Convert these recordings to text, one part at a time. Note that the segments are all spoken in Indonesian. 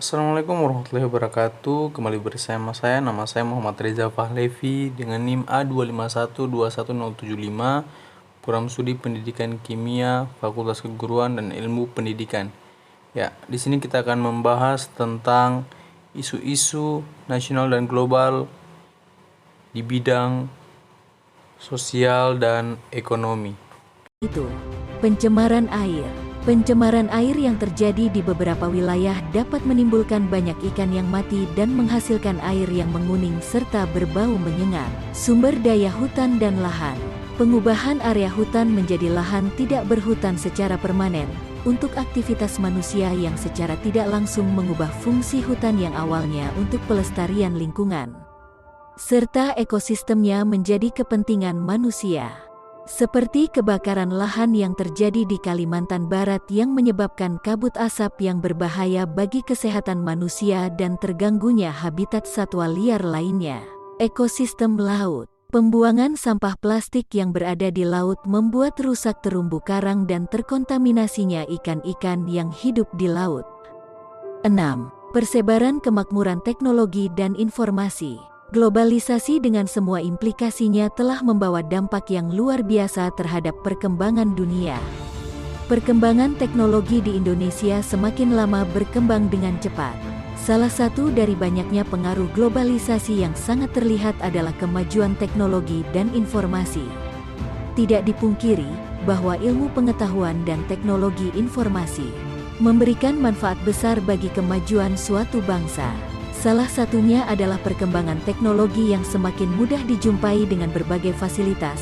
Assalamualaikum warahmatullahi wabarakatuh. Kembali bersama saya, nama saya Muhammad Reza Fahlevi dengan NIM A251210075, Program Studi Pendidikan Kimia, Fakultas Keguruan dan Ilmu Pendidikan. Ya, di sini kita akan membahas tentang isu-isu nasional dan global di bidang sosial dan ekonomi. Itu, pencemaran air. Pencemaran air yang terjadi di beberapa wilayah dapat menimbulkan banyak ikan yang mati dan menghasilkan air yang menguning serta berbau menyengat. Sumber daya hutan dan lahan. Pengubahan area hutan menjadi lahan tidak berhutan secara permanen untuk aktivitas manusia yang secara tidak langsung mengubah fungsi hutan yang awalnya untuk pelestarian lingkungan, serta ekosistemnya menjadi kepentingan manusia. Seperti kebakaran lahan yang terjadi di Kalimantan Barat yang menyebabkan kabut asap yang berbahaya bagi kesehatan manusia dan terganggunya habitat satwa liar lainnya. Ekosistem laut. Pembuangan sampah plastik yang berada di laut membuat rusak terumbu karang dan terkontaminasinya ikan-ikan yang hidup di laut. 6. Persebaran kemakmuran teknologi dan informasi. Globalisasi dengan semua implikasinya telah membawa dampak yang luar biasa terhadap perkembangan dunia. Perkembangan teknologi di Indonesia semakin lama berkembang dengan cepat. Salah satu dari banyaknya pengaruh globalisasi yang sangat terlihat adalah kemajuan teknologi dan informasi. Tidak dipungkiri bahwa ilmu pengetahuan dan teknologi informasi memberikan manfaat besar bagi kemajuan suatu bangsa. Salah satunya adalah perkembangan teknologi yang semakin mudah dijumpai dengan berbagai fasilitas,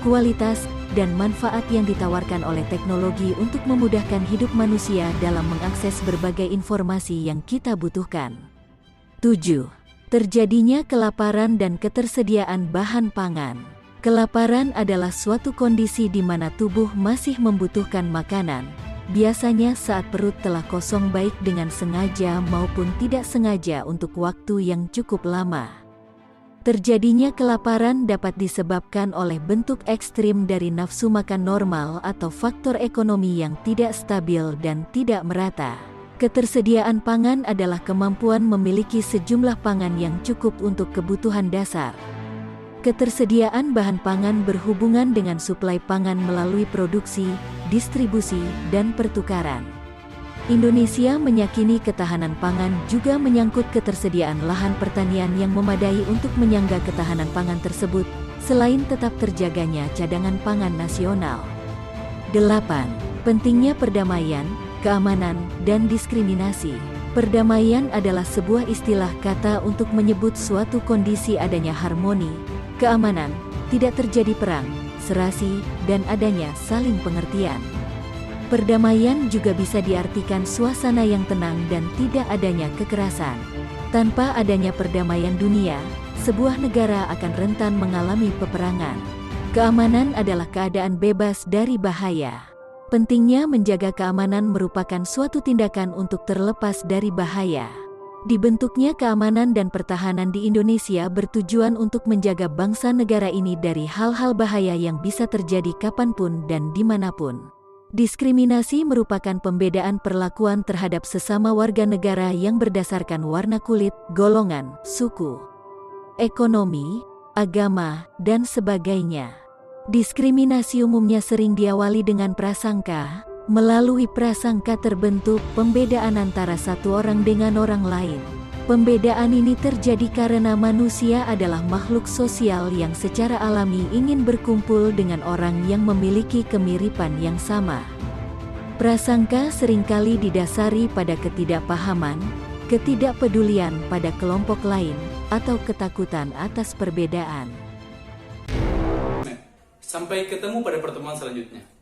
kualitas, dan manfaat yang ditawarkan oleh teknologi untuk memudahkan hidup manusia dalam mengakses berbagai informasi yang kita butuhkan. 7. Terjadinya kelaparan dan ketersediaan bahan pangan. Kelaparan adalah suatu kondisi di mana tubuh masih membutuhkan makanan, biasanya saat perut telah kosong baik dengan sengaja maupun tidak sengaja untuk waktu yang cukup lama. Terjadinya kelaparan dapat disebabkan oleh bentuk ekstrim dari nafsu makan normal atau faktor ekonomi yang tidak stabil dan tidak merata. Ketersediaan pangan adalah kemampuan memiliki sejumlah pangan yang cukup untuk kebutuhan dasar. Ketersediaan bahan pangan berhubungan dengan suplai pangan melalui produksi, distribusi, dan pertukaran. Indonesia meyakini ketahanan pangan juga menyangkut ketersediaan lahan pertanian yang memadai untuk menyangga ketahanan pangan tersebut, selain tetap terjaganya cadangan pangan nasional. 8. Pentingnya perdamaian, keamanan, dan diskriminasi. Perdamaian adalah sebuah istilah kata untuk menyebut suatu kondisi adanya harmoni, keamanan, tidak terjadi perang, serasi, dan adanya saling pengertian. Perdamaian juga bisa diartikan suasana yang tenang dan tidak adanya kekerasan. Tanpa adanya perdamaian dunia, sebuah negara akan rentan mengalami peperangan. Keamanan adalah keadaan bebas dari bahaya. Pentingnya menjaga keamanan merupakan suatu tindakan untuk terlepas dari bahaya. Dibentuknya keamanan dan pertahanan di Indonesia bertujuan untuk menjaga bangsa negara ini dari hal-hal bahaya yang bisa terjadi kapanpun dan dimanapun. Diskriminasi merupakan pembedaan perlakuan terhadap sesama warga negara yang berdasarkan warna kulit, golongan, suku, ekonomi, agama, dan sebagainya. Diskriminasi umumnya sering diawali dengan prasangka. Melalui prasangka terbentuk pembedaan antara satu orang dengan orang lain. Pembedaan ini terjadi karena manusia adalah makhluk sosial yang secara alami ingin berkumpul dengan orang yang memiliki kemiripan yang sama. Prasangka seringkali didasari pada ketidakpahaman, ketidakpedulian pada kelompok lain, atau ketakutan atas perbedaan. Sampai ketemu pada pertemuan selanjutnya.